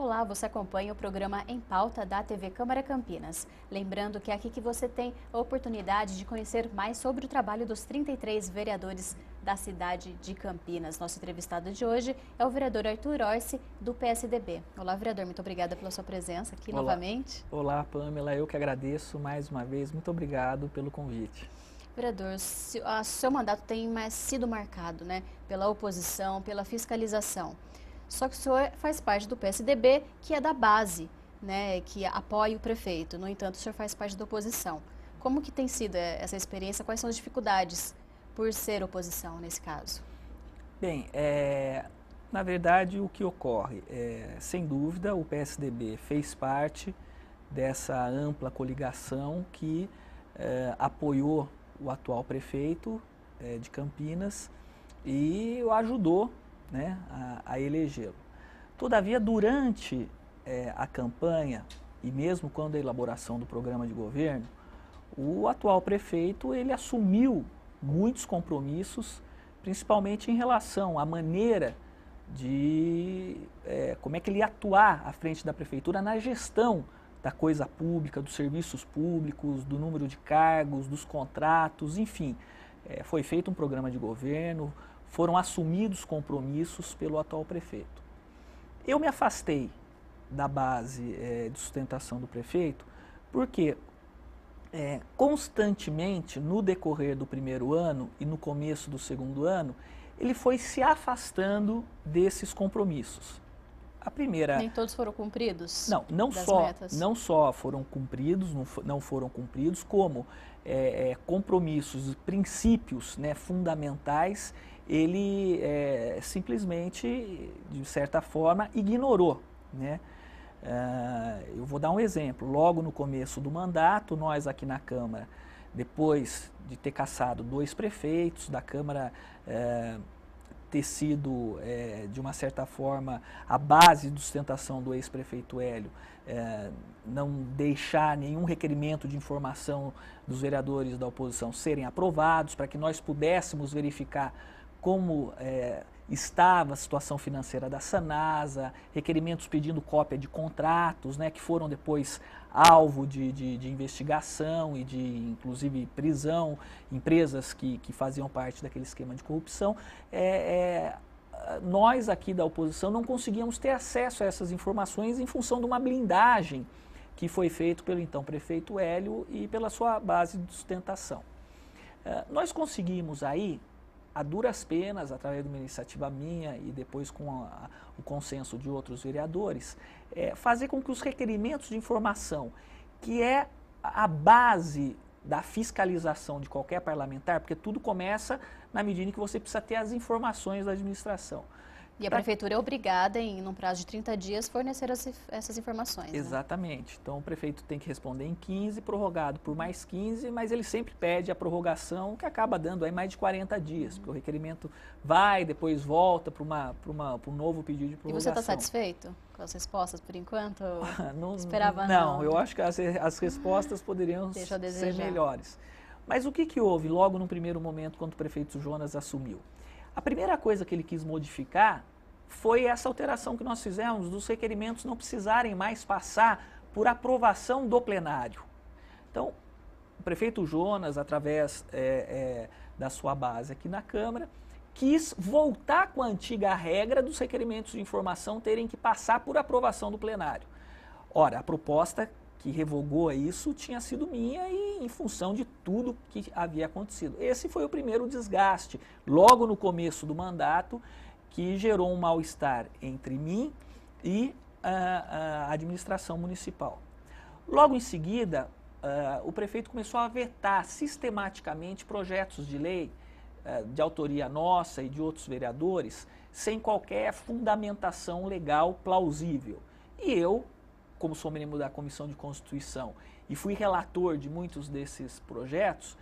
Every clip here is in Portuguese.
Olá, você acompanha o programa Em Pauta da TV Câmara Campinas. Lembrando que é aqui que você tem a oportunidade de conhecer mais sobre o trabalho dos 33 vereadores da cidade de Campinas. Nosso entrevistado de hoje é o vereador Arthur Orsi, do PSDB. Olá, vereador, muito obrigada pela sua presença aqui novamente. Olá, Pamela, eu que agradeço mais uma vez. Muito obrigado pelo convite. Vereador, seu mandato tem sido marcado, pela oposição, pela fiscalização. Só que o senhor faz parte do PSDB, que é da base, que apoia o prefeito. No entanto, o senhor faz parte da oposição. Como que tem sido essa experiência? Quais são as dificuldades por ser oposição nesse caso? Bem, na verdade, o que ocorre? Sem dúvida, o PSDB fez parte dessa ampla coligação que apoiou o atual prefeito de Campinas e o ajudou a elegê-lo. Todavia, durante a campanha e mesmo quando a elaboração do programa de governo, o atual prefeito ele assumiu muitos compromissos, principalmente em relação à maneira de como é que ele ia atuar à frente da prefeitura na gestão da coisa pública, dos serviços públicos, do número de cargos, dos contratos, enfim. Foi feito um programa de governo, foram assumidos compromissos pelo atual prefeito. Eu me afastei da base de sustentação do prefeito porque constantemente, no decorrer do primeiro ano e no começo do segundo ano, ele foi se afastando desses compromissos. A primeira... Nem todos foram cumpridos? Não só foram cumpridos, não foram cumpridos, como compromissos, princípios fundamentais, ele simplesmente, de certa forma, ignorou. Eu vou dar um exemplo. Logo no começo do mandato, nós aqui na Câmara, depois de ter cassado 2 prefeitos, da Câmara ter sido, de uma certa forma, a base de sustentação do ex-prefeito Hélio, não deixar nenhum requerimento de informação dos vereadores da oposição serem aprovados, para que nós pudéssemos verificar como estava a situação financeira da Sanasa, requerimentos pedindo cópia de contratos, que foram depois alvo de investigação e de, inclusive, prisão, empresas que faziam parte daquele esquema de corrupção. Nós aqui da oposição não conseguíamos ter acesso a essas informações em função de uma blindagem que foi feita pelo então prefeito Hélio e pela sua base de sustentação. Nós conseguimos aí, a duras penas, através de uma iniciativa minha e depois com o consenso de outros vereadores, fazer com que os requerimentos de informação, que é a base da fiscalização de qualquer parlamentar, porque tudo começa na medida em que você precisa ter as informações da administração. E a prefeitura é obrigada, em um prazo de 30 dias, fornecer essas informações. Exatamente. Então, o prefeito tem que responder em 15, prorrogado por mais 15, mas ele sempre pede a prorrogação, que acaba dando aí mais de 40 dias, porque o requerimento vai, depois volta para um novo pedido de prorrogação. E você está satisfeito com as respostas, por enquanto? Não esperava não, eu acho que as respostas poderiam ser melhores. Mas o que houve logo no primeiro momento, quando o prefeito Jonas assumiu? A primeira coisa que ele quis modificar foi essa alteração que nós fizemos dos requerimentos não precisarem mais passar por aprovação do plenário. Então, o prefeito Jonas, através da sua base aqui na Câmara, quis voltar com a antiga regra dos requerimentos de informação terem que passar por aprovação do plenário. Ora, a proposta que revogou isso tinha sido minha e em função de tudo que havia acontecido. Esse foi o primeiro desgaste, logo no começo do mandato, que gerou um mal-estar entre mim e a administração municipal. Logo em seguida, o prefeito começou a vetar sistematicamente projetos de lei de autoria nossa e de outros vereadores, sem qualquer fundamentação legal plausível. E eu, como sou membro da Comissão de Constituição e fui relator de muitos desses projetos,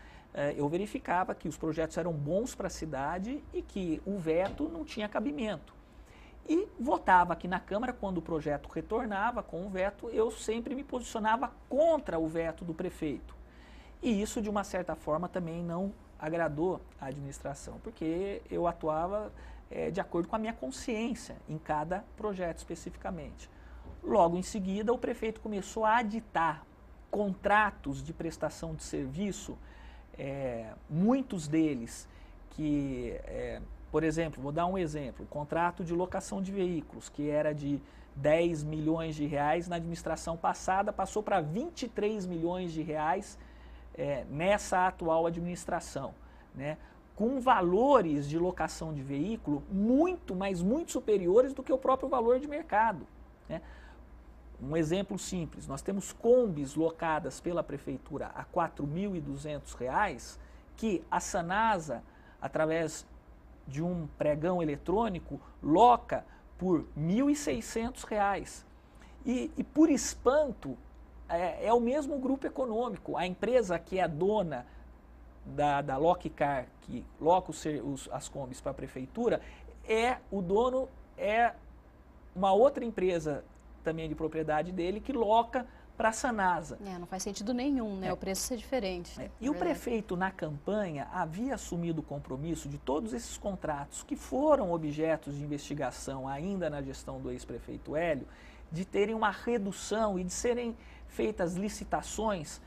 eu verificava que os projetos eram bons para a cidade e que o veto não tinha cabimento. E votava aqui na Câmara, quando o projeto retornava com o veto, eu sempre me posicionava contra o veto do prefeito. E isso, de uma certa forma, também não agradou a administração, porque eu atuava de acordo com a minha consciência em cada projeto especificamente. Logo em seguida, o prefeito começou a aditar contratos de prestação de serviço, muitos deles que, por exemplo, vou dar um exemplo, o contrato de locação de veículos, que era de 10 milhões de reais na administração passada, passou para 23 milhões de reais nessa atual administração, né? Com valores de locação de veículo muito, mas muito superiores do que o próprio valor de mercado, né? Um exemplo simples, nós temos Kombis locadas pela prefeitura a R$ 4.200, que a Sanasa, através de um pregão eletrônico, loca por R$ 1.600. E por espanto, é o mesmo grupo econômico. A empresa que é dona da Lockcar, que loca as Kombis para a prefeitura, o dono é uma outra empresa também de propriedade dele, que loca para a Sanasa. Não faz sentido nenhum, né? O preço ser diferente. E o prefeito, na campanha, havia assumido o compromisso de todos esses contratos que foram objetos de investigação ainda na gestão do ex-prefeito Hélio, de terem uma redução e de serem feitas licitações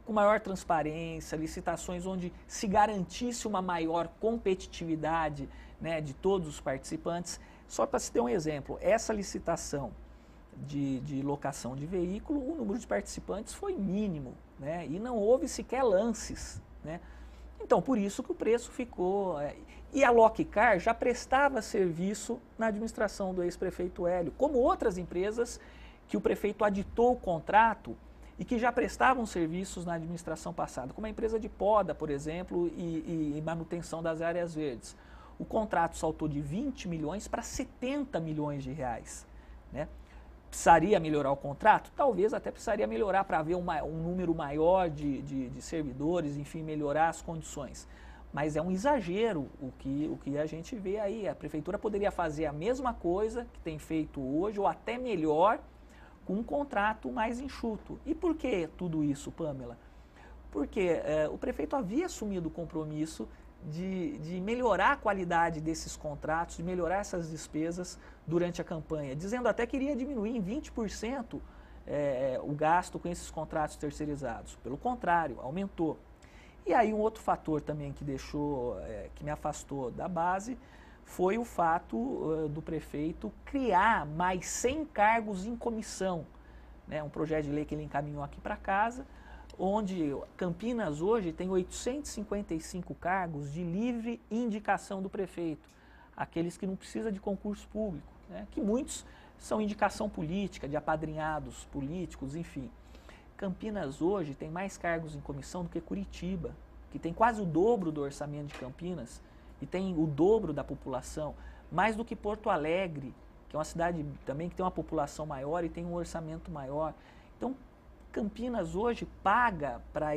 com maior transparência, licitações onde se garantisse uma maior competitividade, né, de todos os participantes. Só para se ter um exemplo, essa licitação de locação de veículo, o número de participantes foi mínimo, né, e não houve sequer lances, né. Então, por isso que o preço ficou... E a Lockcar já prestava serviço na administração do ex-prefeito Hélio, como outras empresas que o prefeito aditou o contrato e que já prestavam serviços na administração passada, como a empresa de poda, por exemplo, e manutenção das áreas verdes. O contrato saltou de 20 milhões para 70 milhões de reais, né? Precisaria melhorar o contrato? Talvez até precisaria melhorar para haver um número maior de servidores, enfim, melhorar as condições. Mas é um exagero o que a gente vê aí. A prefeitura poderia fazer a mesma coisa que tem feito hoje, ou até melhor, com um contrato mais enxuto. E por que tudo isso, Pamela? Porque o prefeito havia assumido o compromisso de melhorar a qualidade desses contratos, de melhorar essas despesas durante a campanha, dizendo até que iria diminuir em 20% o gasto com esses contratos terceirizados. Pelo contrário, aumentou. E aí um outro fator também que que me afastou da base, foi o fato do prefeito criar mais 100 cargos em comissão, né? Um projeto de lei que ele encaminhou aqui para casa, onde Campinas hoje tem 855 cargos de livre indicação do prefeito, aqueles que não precisam de concurso público, né? Que muitos são indicação política, de apadrinhados políticos, enfim. Campinas hoje tem mais cargos em comissão do que Curitiba, que tem quase o dobro do orçamento de Campinas e tem o dobro da população, mais do que Porto Alegre, que é uma cidade também que tem uma população maior e tem um orçamento maior. Então, Campinas hoje paga para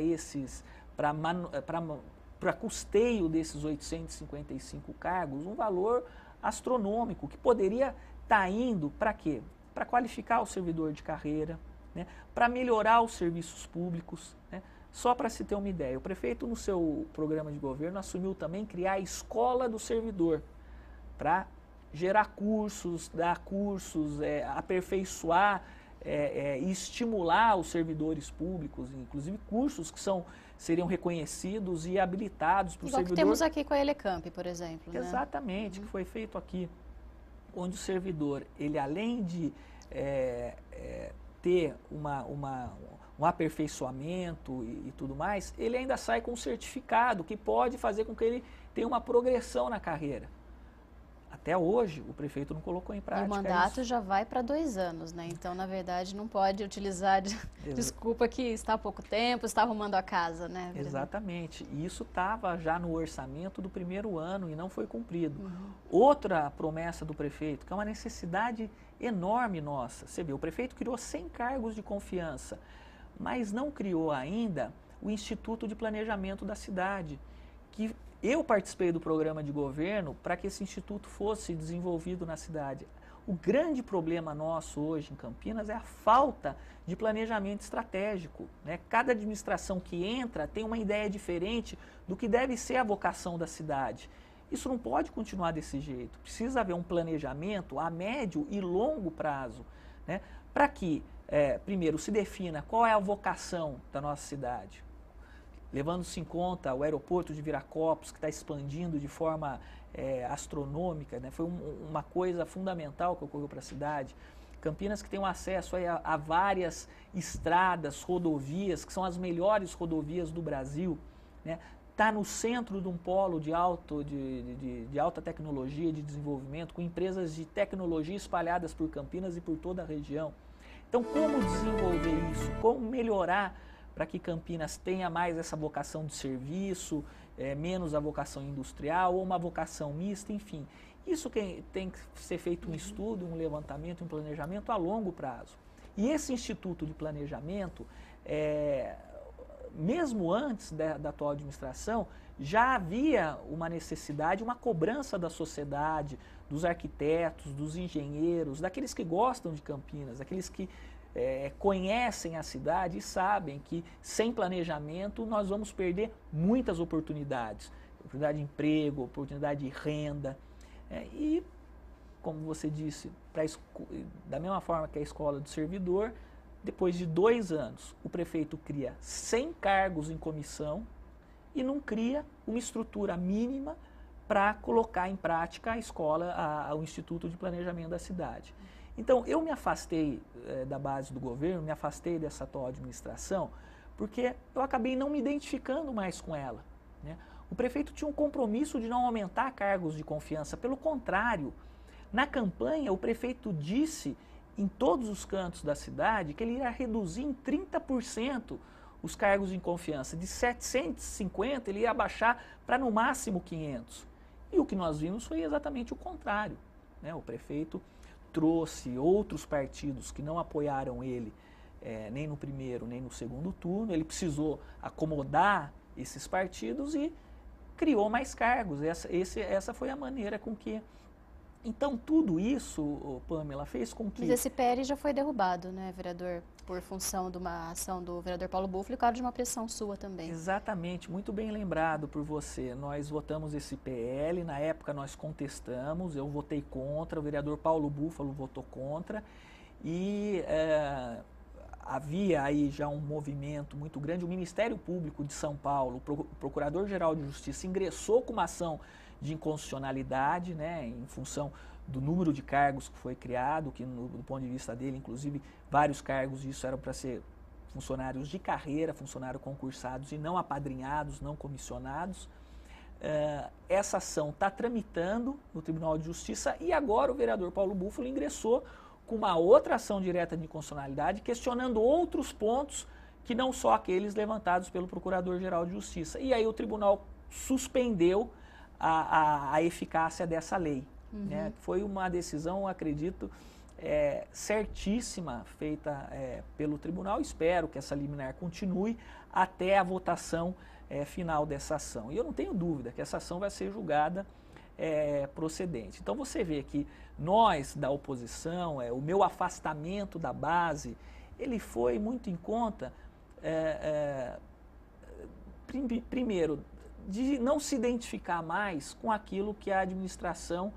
custeio desses 855 cargos um valor astronômico, que poderia estar indo para quê? Para qualificar o servidor de carreira, né? Para melhorar os serviços públicos, né? Só para se ter uma ideia, o prefeito no seu programa de governo assumiu também criar a escola do servidor, para gerar cursos, dar cursos, aperfeiçoar e estimular os servidores públicos, inclusive cursos que seriam reconhecidos e habilitados para o servidor. Igual que temos aqui com a Elecamp, por exemplo. Exatamente, que foi feito aqui, onde o servidor, ele além de ter um aperfeiçoamento e tudo mais, ele ainda sai com um certificado que pode fazer com que ele tenha uma progressão na carreira. Até hoje, o prefeito não colocou em prática isso. E o mandato já vai para 2 anos, né? Então, na verdade, não pode utilizar desculpa que está há pouco tempo, está arrumando a casa, né? Exatamente. E isso estava já no orçamento do primeiro ano e não foi cumprido. Outra promessa do prefeito, que é uma necessidade enorme nossa. Você vê, o prefeito criou 100 cargos de confiança, mas não criou ainda o Instituto de Planejamento da cidade, que eu participei do programa de governo para que esse instituto fosse desenvolvido na cidade. O grande problema nosso hoje em Campinas é a falta de planejamento estratégico, né? Cada administração que entra tem uma ideia diferente do que deve ser a vocação da cidade. Isso não pode continuar desse jeito. Precisa haver um planejamento a médio e longo prazo, né? para que, primeiro, se defina qual é a vocação da nossa cidade, levando-se em conta o aeroporto de Viracopos, que está expandindo de forma astronômica, né? Foi uma coisa fundamental que ocorreu para a cidade. Campinas que tem um acesso a várias estradas, rodovias, que são as melhores rodovias do Brasil, né? Está no centro de um polo de alta tecnologia, de desenvolvimento, com empresas de tecnologia espalhadas por Campinas e por toda a região. Então, como desenvolver isso? Como melhorar para que Campinas tenha mais essa vocação de serviço, menos a vocação industrial ou uma vocação mista, enfim. Isso que tem que ser feito um estudo, um levantamento, um planejamento a longo prazo. E esse Instituto de Planejamento, mesmo antes da atual administração, já havia uma necessidade, uma cobrança da sociedade, dos arquitetos, dos engenheiros, daqueles que gostam de Campinas, daqueles que conhecem a cidade e sabem que sem planejamento nós vamos perder muitas oportunidades. Oportunidade de emprego, oportunidade de renda. E, como você disse, da mesma forma que a escola do servidor, depois de 2 anos, o prefeito cria 100 cargos em comissão e não cria uma estrutura mínima para colocar em prática a escola, o Instituto de Planejamento da cidade. Então, eu me afastei da base do governo, me afastei dessa atual administração, porque eu acabei não me identificando mais com ela, né? O prefeito tinha um compromisso de não aumentar cargos de confiança, pelo contrário, na campanha o prefeito disse em todos os cantos da cidade que ele ia reduzir em 30% os cargos de confiança. De 750 ele ia abaixar para no máximo 500. E o que nós vimos foi exatamente o contrário, né? O prefeito trouxe outros partidos que não apoiaram ele nem no primeiro nem no segundo turno. Ele precisou acomodar esses partidos e criou mais cargos. Essa foi a maneira com que... Então, tudo isso, Pamela, fez com que... Mas esse PL já foi derrubado, né, vereador? Por função de uma ação do vereador Paulo Búfalo e claro, de uma pressão sua também. Exatamente, muito bem lembrado por você. Nós votamos esse PL, na época nós contestamos, eu votei contra, o vereador Paulo Búfalo votou contra e havia aí já um movimento muito grande. O Ministério Público de São Paulo, o Procurador-Geral de Justiça, ingressou com uma ação de inconstitucionalidade, né, em função do número de cargos que foi criado, que do ponto de vista dele, inclusive, vários cargos disso eram para ser funcionários de carreira, funcionários concursados e não apadrinhados, não comissionados. Essa ação está tramitando no Tribunal de Justiça e agora o vereador Paulo Búfalo ingressou com uma outra ação direta de inconstitucionalidade, questionando outros pontos que não só aqueles levantados pelo Procurador-Geral de Justiça. E aí o tribunal suspendeu a eficácia dessa lei. Né? Foi uma decisão, acredito, certíssima, feita pelo tribunal. Espero que essa liminar continue até a votação final dessa ação. E eu não tenho dúvida que essa ação vai ser julgada procedente. Então você vê que nós da oposição, o meu afastamento da base, ele foi muito em conta, primeiro, de não se identificar mais com aquilo que a administração,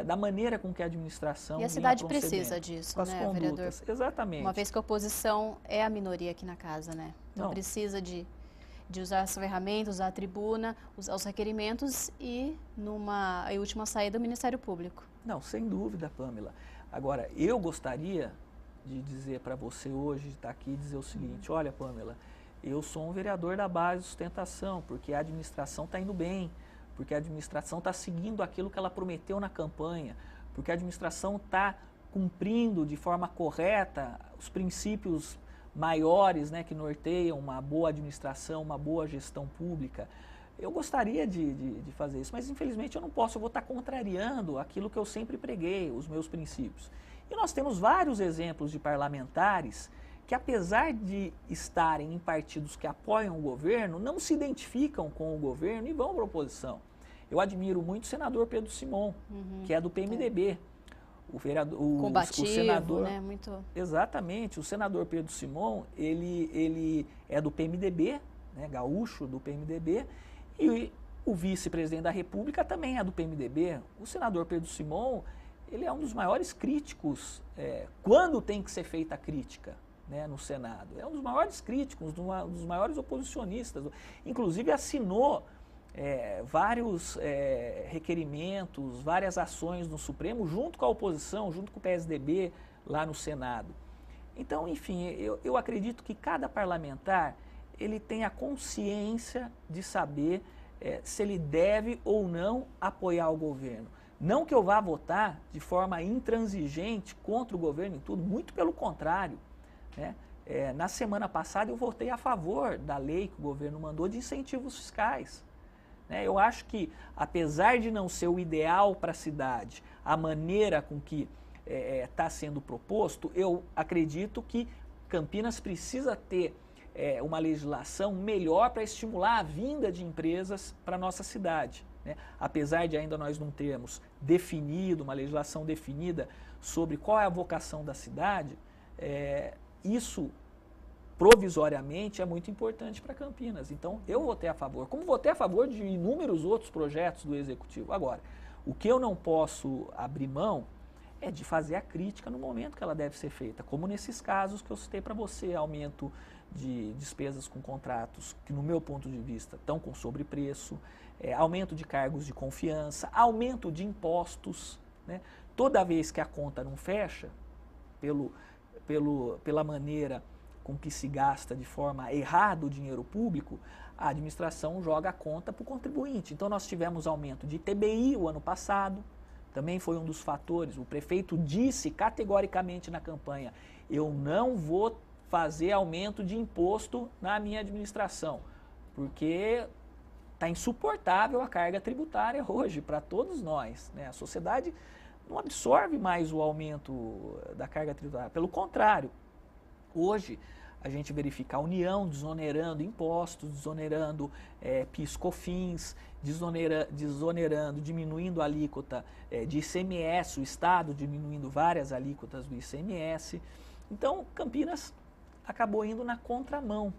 da maneira com que a administração... E a cidade precisa disso, com as né, condutas. vereador? Exatamente. Uma vez que a oposição é a minoria aqui na casa, né? Então precisa de usar as ferramentas, usar a tribuna, usar os requerimentos e, numa última saída, o Ministério Público. Não, sem dúvida, Pamela. Agora, eu gostaria de dizer para você hoje, de estar aqui e dizer o seguinte: olha, Pamela, eu sou um vereador da base de sustentação, porque a administração está indo bem, porque a administração está seguindo aquilo que ela prometeu na campanha, porque a administração está cumprindo de forma correta os princípios maiores, né, que norteiam uma boa administração, uma boa gestão pública. Eu gostaria de fazer isso, mas infelizmente eu não posso, eu vou estar contrariando aquilo que eu sempre preguei, os meus princípios. E nós temos vários exemplos de parlamentares que, apesar de estarem em partidos que apoiam o governo, não se identificam com o governo e vão para a oposição. Eu admiro muito o senador Pedro Simon, que é do PMDB. O vereador, combativo, o senador, né? Muito... Exatamente, o senador Pedro Simon, ele é do PMDB, né, gaúcho do PMDB, e o vice-presidente da República também é do PMDB. O senador Pedro Simon ele é um dos maiores críticos, quando tem que ser feita a crítica, né, no Senado. É um dos maiores críticos, um dos maiores oposicionistas. Inclusive assinou vários requerimentos, várias ações no Supremo, junto com a oposição, junto com o PSDB lá no Senado. Então, enfim, eu acredito que cada parlamentar ele tem a consciência de saber se ele deve ou não apoiar o governo. Não que eu vá votar de forma intransigente contra o governo em tudo, muito pelo contrário, né? Na semana passada eu votei a favor da lei que o governo mandou de incentivos fiscais. Né? Eu acho que, apesar de não ser o ideal para a cidade, a maneira com que está sendo proposto, eu acredito que Campinas precisa ter uma legislação melhor para estimular a vinda de empresas para a nossa cidade. Né? Apesar de ainda nós não termos definido, uma legislação definida sobre qual é a vocação da cidade, isso provisoriamente é muito importante para Campinas. Então eu votei a favor, como votei a favor de inúmeros outros projetos do Executivo. Agora, o que eu não posso abrir mão é de fazer a crítica no momento que ela deve ser feita, como nesses casos que eu citei para você, aumento de despesas com contratos que, no meu ponto de vista, estão com sobrepreço, aumento de cargos de confiança, aumento de impostos, né? Toda vez que a conta não fecha, pela maneira com que se gasta de forma errada o dinheiro público, a administração joga a conta para o contribuinte. Então nós tivemos aumento de ITBI o ano passado, também foi um dos fatores. O prefeito disse categoricamente na campanha: eu não vou fazer aumento de imposto na minha administração, porque está insuportável a carga tributária hoje para todos nós, né? A sociedade não absorve mais o aumento da carga tributária, pelo contrário, hoje a gente verifica a União desonerando impostos, desonerando PIS/COFINS, desonerando, diminuindo a alíquota de ICMS, o Estado diminuindo várias alíquotas do ICMS. Então, Campinas acabou indo na contramão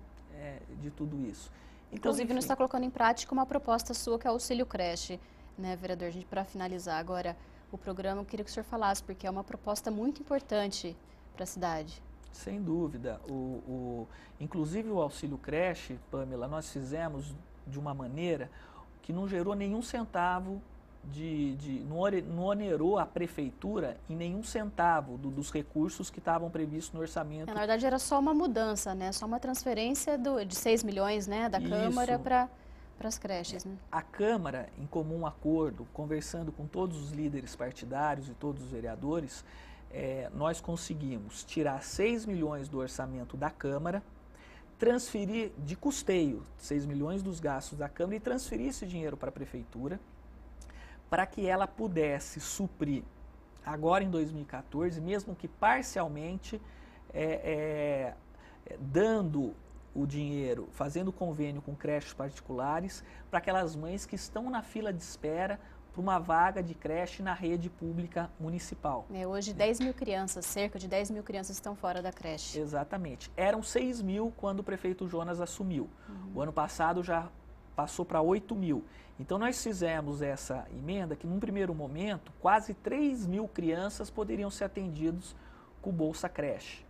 de tudo isso. Então, inclusive, não está colocando em prática uma proposta sua que é o Auxílio Creche, né, vereador? Para finalizar agora o programa, eu queria que o senhor falasse, porque é uma proposta muito importante para a cidade. Sem dúvida. Inclusive o Auxílio Creche, Pamela, nós fizemos de uma maneira que não gerou nenhum centavo, não onerou a prefeitura em nenhum centavo dos recursos que estavam previstos no orçamento. Na verdade era só uma mudança, né? Só uma transferência de 6 milhões, né, da Câmara para as creches. Né? A Câmara, em comum acordo, conversando com todos os líderes partidários e todos os vereadores, nós conseguimos tirar 6 milhões do orçamento da Câmara, transferir de custeio 6 milhões dos gastos da Câmara e transferir esse dinheiro para a Prefeitura, para que ela pudesse suprir, agora em 2014, mesmo que parcialmente, dando o dinheiro, fazendo convênio com creches particulares, para aquelas mães que estão na fila de espera para uma vaga de creche na rede pública municipal. Hoje 10 mil crianças, cerca de 10 mil crianças estão fora da creche. Exatamente. Eram 6 mil quando o prefeito Jonas assumiu. O ano passado já passou para 8 mil. Então nós fizemos essa emenda que num primeiro momento quase 3 mil crianças poderiam ser atendidos com o Bolsa Creche.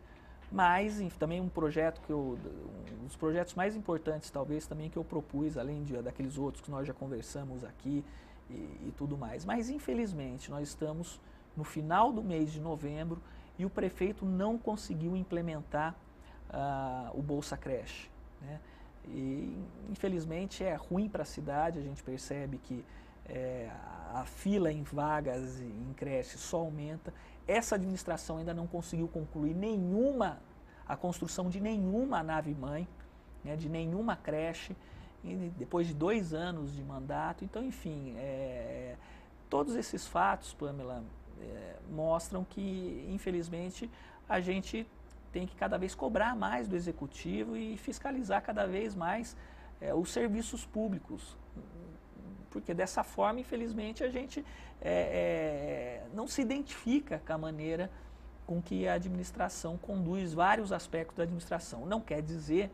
Mas também um projeto um dos projetos mais importantes talvez também que eu propus, além daqueles outros que nós já conversamos aqui e tudo mais. Mas infelizmente nós estamos no final do mês de novembro e o prefeito não conseguiu implementar o Bolsa Creche, né? E infelizmente é ruim para a cidade, a gente percebe que a fila em vagas em creche só aumenta. Essa administração ainda não conseguiu concluir a construção de nenhuma nave-mãe, né, de nenhuma creche, e depois de 2 anos de mandato. Então, enfim, todos esses fatos, Pamela, mostram que, infelizmente, a gente tem que cada vez cobrar mais do Executivo e fiscalizar cada vez mais os serviços públicos. Porque dessa forma, infelizmente, a gente não se identifica com a maneira com que a administração conduz vários aspectos da administração. Não quer dizer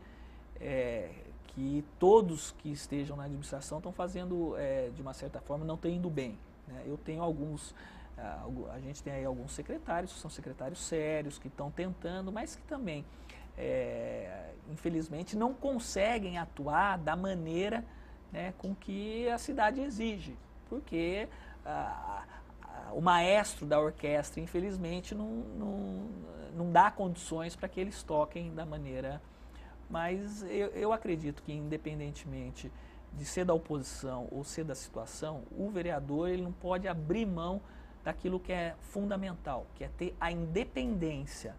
que todos que estejam na administração estão fazendo, de uma certa forma, não estão indo bem, né? Eu tenho alguns A gente tem aí alguns secretários que são secretários sérios, que estão tentando, mas que também, infelizmente, não conseguem atuar da maneira, né, com que a cidade exige, porque o maestro da orquestra, infelizmente, não dá condições para que eles toquem da maneira. Mas eu acredito que, independentemente de ser da oposição ou ser da situação, o vereador ele não pode abrir mão daquilo que é fundamental, que é ter a independência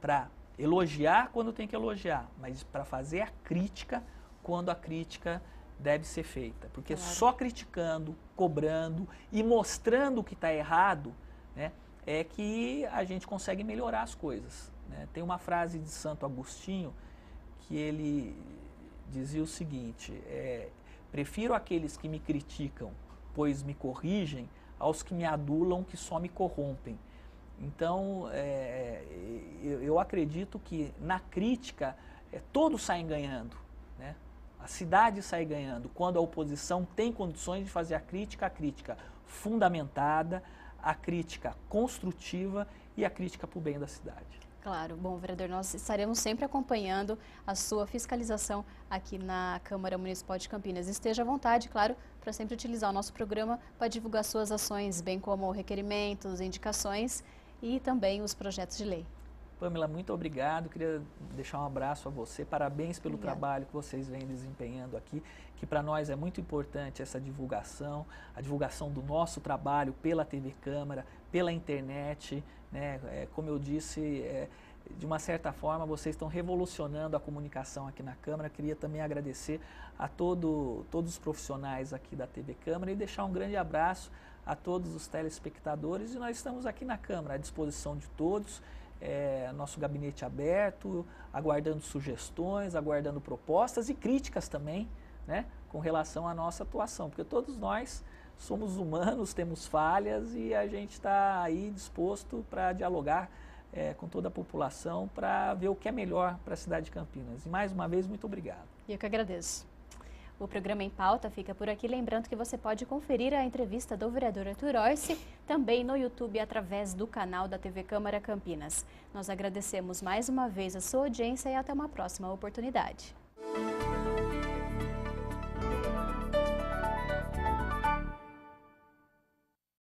para elogiar quando tem que elogiar, mas para fazer a crítica quando a crítica deve ser feita. Porque claro, só criticando, cobrando e mostrando o que está errado, né, é que a gente consegue melhorar as coisas, né? Tem uma frase de Santo Agostinho que ele dizia o seguinte: prefiro aqueles que me criticam, pois me corrigem, aos que me adulam, que só me corrompem. Então, eu acredito que na crítica todos saem ganhando, né? A cidade sai ganhando quando a oposição tem condições de fazer a crítica fundamentada, a crítica construtiva e a crítica para o bem da cidade. Claro. Bom, vereador, nós estaremos sempre acompanhando a sua fiscalização aqui na Câmara Municipal de Campinas. Esteja à vontade, claro, para sempre utilizar o nosso programa para divulgar suas ações, bem como requerimentos, indicações e também os projetos de lei. Pamela, muito obrigado. Queria deixar um abraço a você. Parabéns pelo trabalho que vocês vêm desempenhando aqui, que para nós é muito importante essa divulgação, a divulgação do nosso trabalho pela TV Câmara, pela internet, né? Como eu disse, de uma certa forma vocês estão revolucionando a comunicação aqui na Câmara. Queria também agradecer a todos os profissionais aqui da TV Câmara e deixar um grande abraço a todos os telespectadores. E nós estamos aqui na Câmara à disposição de todos. Nosso gabinete aberto, aguardando sugestões, aguardando propostas e críticas também, né, com relação à nossa atuação, porque todos nós somos humanos, temos falhas e a gente está aí disposto para dialogar com toda a população para ver o que é melhor para a cidade de Campinas. E mais uma vez, muito obrigado. Eu que agradeço. O programa Em Pauta fica por aqui, lembrando que você pode conferir a entrevista do vereador Arthur Orsi também no YouTube através do canal da TV Câmara Campinas. Nós agradecemos mais uma vez a sua audiência e até uma próxima oportunidade.